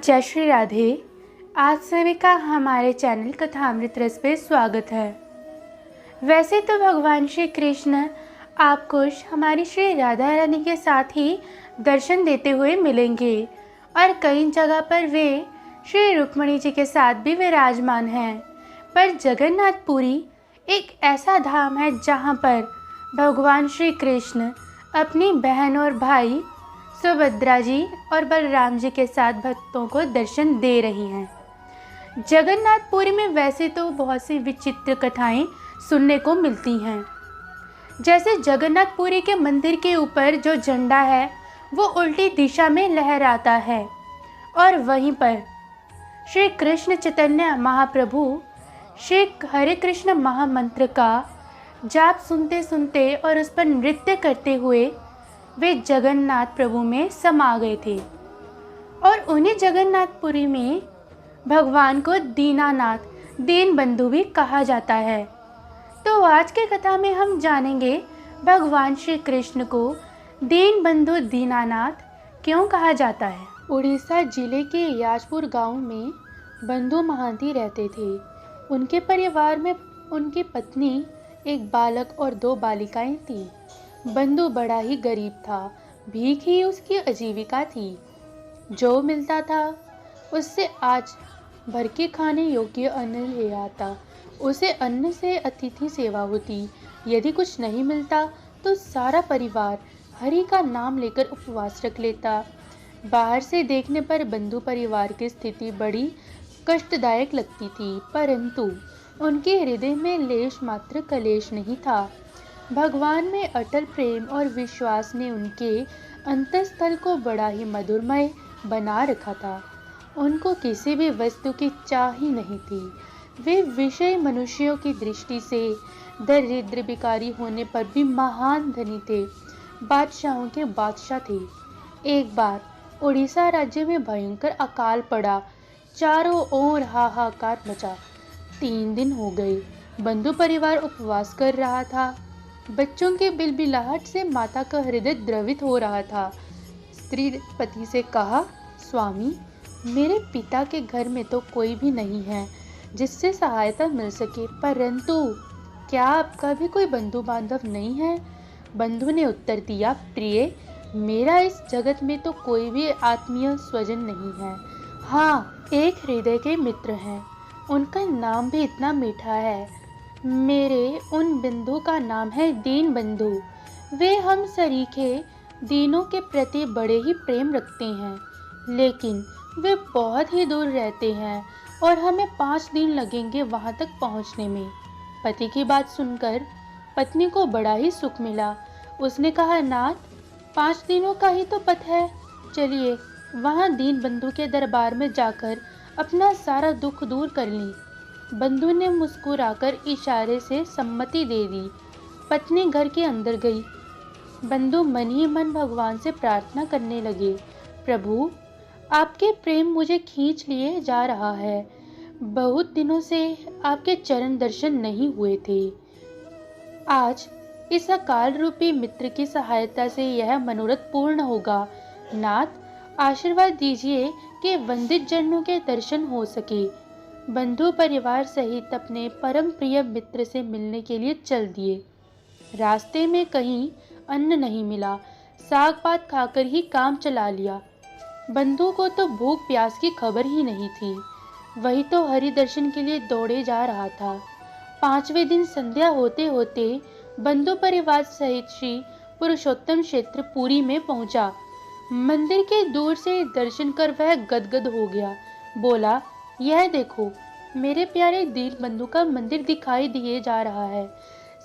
जय श्री राधे। आज सभी का हमारे चैनल कथामृत रस पे स्वागत है। वैसे तो भगवान श्री कृष्ण आपको हमारी श्री राधा रानी के साथ ही दर्शन देते हुए मिलेंगे और कई जगह पर वे श्री रुक्मिणी जी के साथ भी विराजमान हैं। पर जगन्नाथपुरी एक ऐसा धाम है जहाँ पर भगवान श्री कृष्ण अपनी बहन और भाई सुभद्रा जी और बलराम जी के साथ भक्तों को दर्शन दे रही हैं। जगन्नाथपुरी में वैसे तो बहुत सी विचित्र कथाएं सुनने को मिलती हैं। जैसे जगन्नाथपुरी के मंदिर के ऊपर जो झंडा है वो उल्टी दिशा में लहराता है और वहीं पर श्री कृष्ण चैतन्य महाप्रभु श्री हरे कृष्ण महामंत्र का जाप सुनते सुनते और उस पर नृत्य करते हुए वे जगन्नाथ प्रभु में समा गए थे। और उन्हीं जगन्नाथपुरी में भगवान को दीनानाथ दीन बंधु भी कहा जाता है। तो आज के कथा में हम जानेंगे भगवान श्री कृष्ण को दीन बंधु दीनानाथ क्यों कहा जाता है। उड़ीसा जिले के याजपुर गांव में बंधु महांती रहते थे। उनके परिवार में उनकी पत्नी, एक बालक और 2 बालिकाएं थीं। बंधु बड़ा ही गरीब था, भीख ही उसकी आजीविका थी। जो मिलता था उससे आज भर के खाने योग्य अन्न ले आता। उसे अन्न से अतिथि सेवा होती। यदि कुछ नहीं मिलता तो सारा परिवार हरि का नाम लेकर उपवास रख लेता। बाहर से देखने पर बंधु परिवार की स्थिति बड़ी कष्टदायक लगती थी, परंतु उनके हृदय में लेश मात्र कलेश नहीं था। भगवान में अटल प्रेम और विश्वास ने उनके अंतःस्थल को बड़ा ही मधुरमय बना रखा था। उनको किसी भी वस्तु की चाह ही नहीं थी। वे विषय मनुष्यों की दृष्टि से दरिद्र भिखारी होने पर भी महान धनी थे, बादशाहों के बादशाह थे। एक बार उड़ीसा राज्य में भयंकर अकाल पड़ा। चारों ओर हाहाकार मचा। 3 दिन हो गए। बंधु परिवार उपवास कर रहा था। बच्चों के बिलबिलाहट से माता का हृदय द्रवित हो रहा था। स्त्री पति से कहा, स्वामी, मेरे पिता के घर में तो कोई भी नहीं है जिससे सहायता मिल सके, परंतु क्या आपका भी कोई बंधु बांधव नहीं है? बंधु ने उत्तर दिया, प्रिय, मेरा इस जगत में तो कोई भी आत्मीय स्वजन नहीं है। हाँ, एक हृदय के मित्र हैं। उनका नाम भी इतना मीठा है। मेरे उन बंधु का नाम है दीन बंधु। वे हम सरीखे दीनों के प्रति बड़े ही प्रेम रखते हैं, लेकिन वे बहुत ही दूर रहते हैं और हमें 5 दिन लगेंगे वहां तक पहुंचने में। पति की बात सुनकर पत्नी को बड़ा ही सुख मिला। उसने कहा, नाथ, 5 दिनों का ही तो पथ है, चलिए वहां दीन बंधु के दरबार में जाकर अपना सारा दुख दूर कर ली। बंधु ने मुस्कुराकर इशारे से सम्मति दे दी। पत्नी घर के अंदर गई। बंधु मन ही मन भगवान से प्रार्थना करने लगे, प्रभु, आपके प्रेम मुझे खींच लिए जा रहा है। बहुत दिनों से आपके चरण दर्शन नहीं हुए थे। आज इस अकाल रूपी मित्र की सहायता से यह मनोरथ पूर्ण होगा। नाथ, आशीर्वाद दीजिए कि वंदित जनों के दर्शन हो सके। बंधु परिवार सहित अपने परम प्रिय मित्र से मिलने के लिए चल दिए। रास्ते में कहीं अन्न नहीं मिला। साग पात खाकर ही काम चला लिया। बंधु को तो भूख प्यास की खबर ही नहीं थी। वही तो हरि दर्शन के लिए दौड़े जा रहा था। 5वें दिन संध्या होते होते बंधु परिवार सहित श्री पुरुषोत्तम क्षेत्र पुरी में पहुंचा। मंदिर के दूर से दर्शन कर वह गदगद हो गया। बोला, यह देखो, मेरे प्यारे दीन बंधु का मंदिर दिखाई दिए जा रहा है।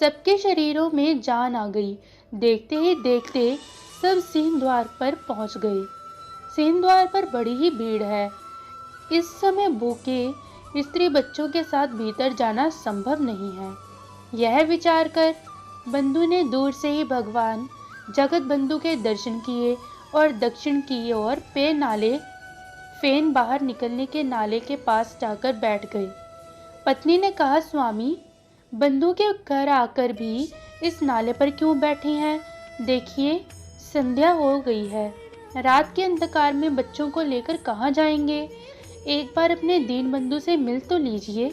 सबके शरीरों में जान आ गई। देखते ही देखते सब सिंह द्वार पर पहुंच गए। सिंह द्वार पर बड़ी ही भीड़ है। इस समय भूखे स्त्री बच्चों के साथ भीतर जाना संभव नहीं है। यह विचार कर बंधु ने दूर से ही भगवान जगत बंधु के दर्शन किए और दक्षिण की ओर फेन बाहर निकलने के नाले के पास जाकर बैठ गए। पत्नी ने कहा, स्वामी, बंधु के घर आकर भी इस नाले पर क्यों बैठे हैं? देखिए, संध्या हो गई है। रात के अंधकार में बच्चों को लेकर कहाँ जाएंगे? एक बार अपने दीन बंधु से मिल तो लीजिए।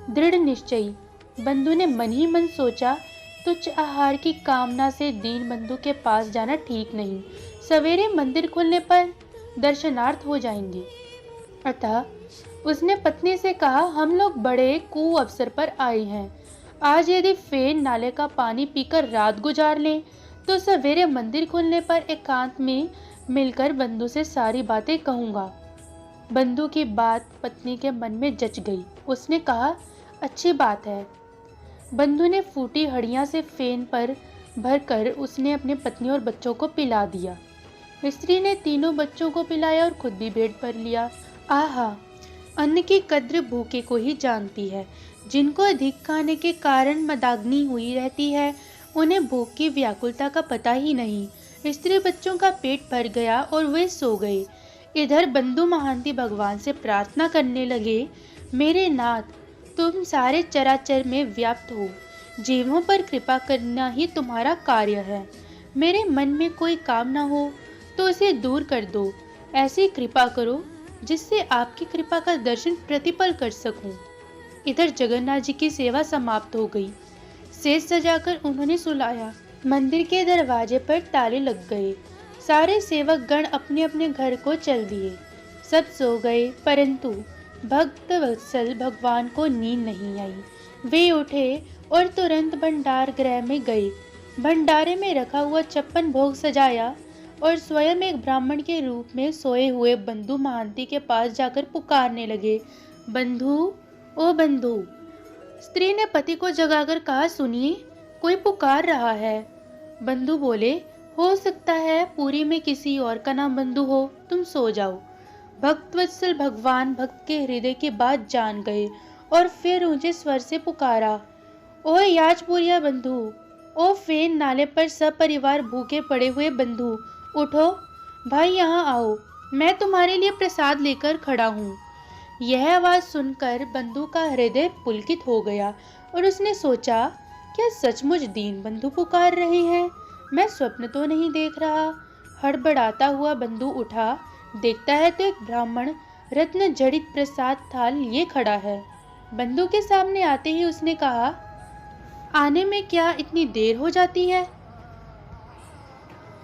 दृढ़ निश्चयी बंधु ने मन ही मन सोचा, तुच्छ आहार की कामना से दीन बंधु के पास जाना ठीक नहीं। सवेरे मंदिर खुलने पर दर्शनार्थ हो जाएंगे। अतः उसने पत्नी से कहा, हम लोग बड़े कु अवसर पर आए हैं। आज यदि फेन नाले का पानी पीकर रात गुजार लें तो सवेरे मंदिर खुलने पर एकांत में मिलकर बंधु से सारी बातें कहूँगा। बंधु की बात पत्नी के मन में जच गई। उसने कहा, अच्छी बात है। बंधु ने फूटी हड्डियां से फेन पर भरकर उसने अपने पत्नी और बच्चों को पिला दिया। स्त्री ने तीनों बच्चों को पिलाया और खुद भी पेट भर लिया। आहा, अन्न की कद्र भूखे को ही जानती है। जिनको अधिक खाने के कारण मदाग्नि हुई रहती है, उन्हें भूख की व्याकुलता का पता ही नहीं। स्त्री बच्चों का पेट भर गया और वे सो गए। इधर बंधु महांती भगवान से प्रार्थना करने लगे, मेरे नाथ, तुम सारे चराचर में व्याप्त हो। जीवों पर कृपा करना ही तुम्हारा कार्य है। मेरे मन में कोई कामना हो तो उसे दूर कर दो। ऐसी कृपा करो जिससे आपकी कृपा का दर्शन प्रतिपल कर सकूं। इधर जगन्नाथ जी की सेवा समाप्त हो गई। सेज सजाकर उन्होंने सुलाया। मंदिर के दरवाजे पर ताले लग गए। सारे सेवक गण अपने अपने घर को चल दिए। सब सो गए, परंतु भक्त वत्सल भगवान को नींद नहीं आई। वे उठे और तुरंत भंडार गृह में गए। भंडारे में रखा हुआ 56 भोग सजाया और स्वयं एक ब्राह्मण के रूप में सोए हुए बंधु महांती के पास जाकर पुकारने लगे, बंधु, ओ बंधु। स्त्री ने पति को जगाकर कहा, सुनिए, कोई पुकार रहा है। बंधु बोले, हो सकता है पुरी में किसी और का नाम बंधु हो, तुम सो जाओ। भक्तवत्सल भगवान भक्त के हृदय की बात जान गए और फिर ऊंचे स्वर से पुकारा, ओ याजपुरिया बंधु, ओ फेन नाले पर सब परिवार भूखे पड़े हुए बंधु, उठो भाई, यहाँ आओ, मैं तुम्हारे लिए प्रसाद लेकर खड़ा हूँ। यह आवाज सुनकर बंधु का हृदय पुलकित हो गया और उसने सोचा, क्या सचमुच दीन बंधु पुकार रहे हैं? मैं स्वप्न तो नहीं देख रहा। हड़बड़ाता हुआ बंधु उठा, देखता है तो एक ब्राह्मण रत्न जड़ित प्रसाद थाल लिए खड़ा है। बंधु के सामने आते ही उसने कहा, आने में क्या इतनी देर हो जाती है?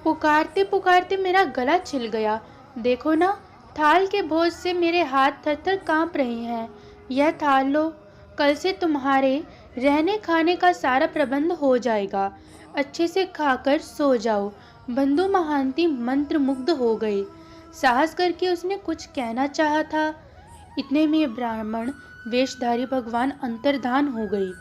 पुकारते पुकारते मेरा गला छिल गया। देखो ना, थाल के बोझ से मेरे हाथ थर-थर कांप रहे हैं। यह थाल लो, कल से तुम्हारे रहने खाने का सारा प्रबंध हो जाएगा। अच्छे से खाकर सो जाओ। बंधु महांती मंत्र मुग्ध हो गए। साहस करके उसने कुछ कहना चाहा था, इतने में ब्राह्मण वेशधारी भगवान अंतर्धान हो गए।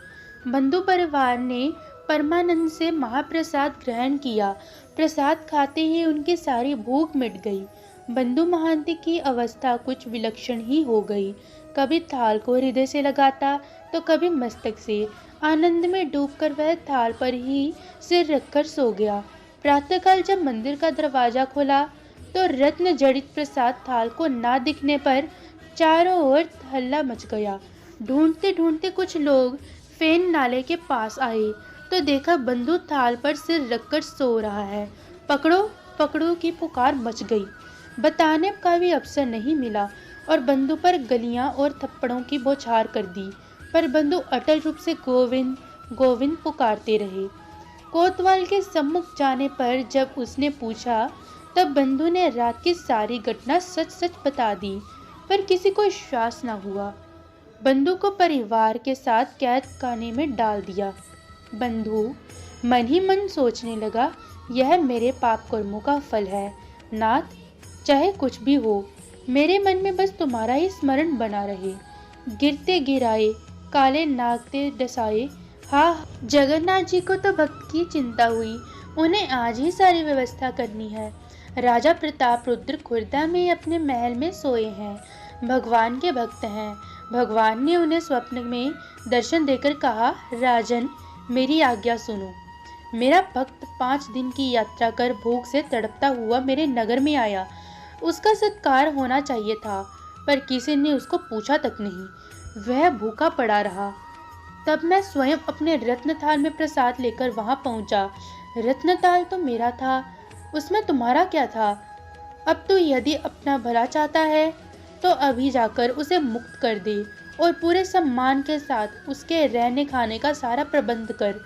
बंधु परिवार ने परमानंद से महाप्रसाद ग्रहण किया। प्रसाद खाते ही उनकी सारी भूख मिट गई। बंधु महांती की अवस्था कुछ विलक्षण ही हो गई। कभी थाल को हृदय से लगाता तो कभी मस्तक से। आनंद में डूबकर वह थाल पर ही सिर रखकर सो गया। प्रातःकाल जब मंदिर का दरवाजा खुला तो रत्न जड़ित प्रसाद थाल को ना दिखने पर चारों ओर हल्ला मच गया। ढूंढते ढूंढते कुछ लोग फेन नाले के पास आए तो देखा बंधु थाल पर सिर रखकर सो रहा है। पकड़ो पकड़ो की पुकार मच गई। बताने का भी अवसर नहीं मिला और बंधु पर गलियां और थप्पड़ों की बौछार कर दी, पर बंधु अटल रूप से गोविंद गोविंद पुकारते रहे। कोतवाल के सम्मुख जाने पर जब उसने पूछा तब बंधु ने रात की सारी घटना सच सच बता दी, पर किसी को विश्वास न हुआ। बंधु को परिवार के साथ कैद खाने में डाल दिया। बंधु मन ही मन सोचने लगा, यह मेरे पाप कर्मों का फल है। नाथ, चाहे कुछ भी हो, मेरे मन में बस तुम्हारा ही स्मरण बना रहे। गिरते गिराए, काले नागते डसाए। हाँ, जगन्नाथ जी को तो भक्त की चिंता हुई। उन्हें आज ही सारी व्यवस्था करनी है। राजा प्रताप रुद्र खुर्दा में अपने महल में सोए हैं। भगवान के भक्त हैं। भगवान ने उन्हें स्वप्न में दर्शन देकर कहा, राजन, मेरी आज्ञा सुनो। मेरा भक्त 5 दिन की यात्रा कर भूख से तड़पता हुआ मेरे नगर में आया। उसका सत्कार होना चाहिए था, पर किसी ने उसको पूछा तक नहीं। वह भूखा पड़ा रहा। तब मैं स्वयं अपने रत्नथाल में प्रसाद लेकर वहां पहुंचा। रत्नथाल तो मेरा था, उसमें तुम्हारा क्या था? अब तो यदि अपना भला चाहता है तो अभी जाकर उसे मुक्त कर दे और पूरे सम्मान के साथ उसके रहने खाने का सारा प्रबंध कर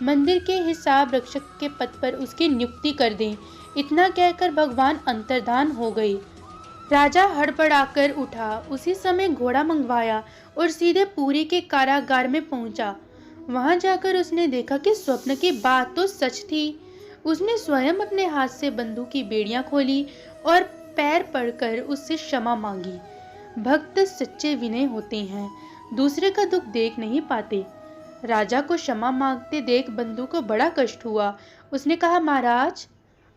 मंदिर के हिसाब रक्षक के पद पर उसकी नियुक्ति कर दें। इतना कहकर भगवान अंतर्धान हो गए। राजा हड़बड़ाकर उठा, उसी समय घोड़ा मंगवाया और सीधे पुरी के कारागार में पहुंचा। वहां जाकर उसने देखा कि स्वप्न की बात तो सच थी। उसने स्वयं अपने हाथ से बंदूक की बेड़ियां खोली और पैर पड़कर उससे क्षमा मांगी। भक्त सच्चे विनय होते हैं, दूसरे का दुख देख नहीं पाते। राजा को क्षमा मांगते देख बंधु को बड़ा कष्ट हुआ। उसने कहा, महाराज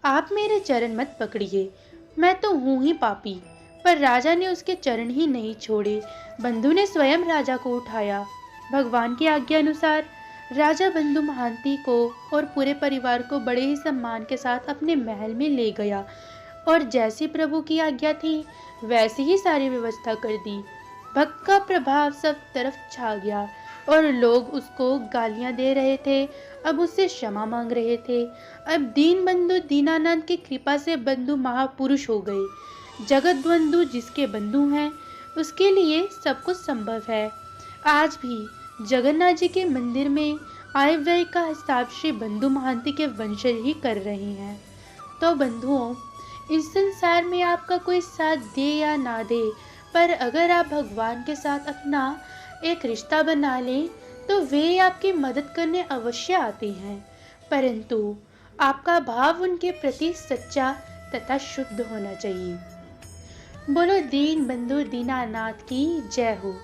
आप मेरे चरण मत पकड़िए, मैं तो हूं ही पापी। पर राजा ने उसके चरण ही नहीं छोड़े। बंधु ने स्वयं राजा को उठाया। भगवान की आज्ञा अनुसार राजा बंधु महांती को और पूरे परिवार को बड़े ही सम्मान के साथ अपने महल में ले गया और जैसी प्रभु की आज्ञा थी वैसी ही सारी व्यवस्था कर दी। भक्त का प्रभाव सब तरफ छा गया और लोग उसको गालियां दे रहे थे, अब उससे क्षमा मांग रहे थे। अब दीन बंधु दीनानंद की कृपा से बंधु महापुरुष हो गए। जगत बंधु जिसके बंधु हैं उसके लिए सब कुछ संभव है। आज भी जगन्नाथ जी के मंदिर में आय व्यय का हिसाब श्री बंधु महांती के वंशज ही कर रहे हैं। तो बंधुओं, इस संसार में आपका कोई साथ दे या ना दे, पर अगर आप भगवान के साथ अपना एक रिश्ता बना लें तो वे आपकी मदद करने अवश्य आते हैं, परंतु आपका भाव उनके प्रति सच्चा तथा शुद्ध होना चाहिए। बोलो दीन बंधु दीनानाथ की जय हो।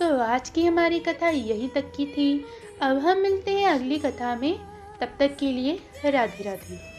तो आज की हमारी कथा यहीं तक की थी। अब हम मिलते हैं अगली कथा में, तब तक के लिए राधे राधे।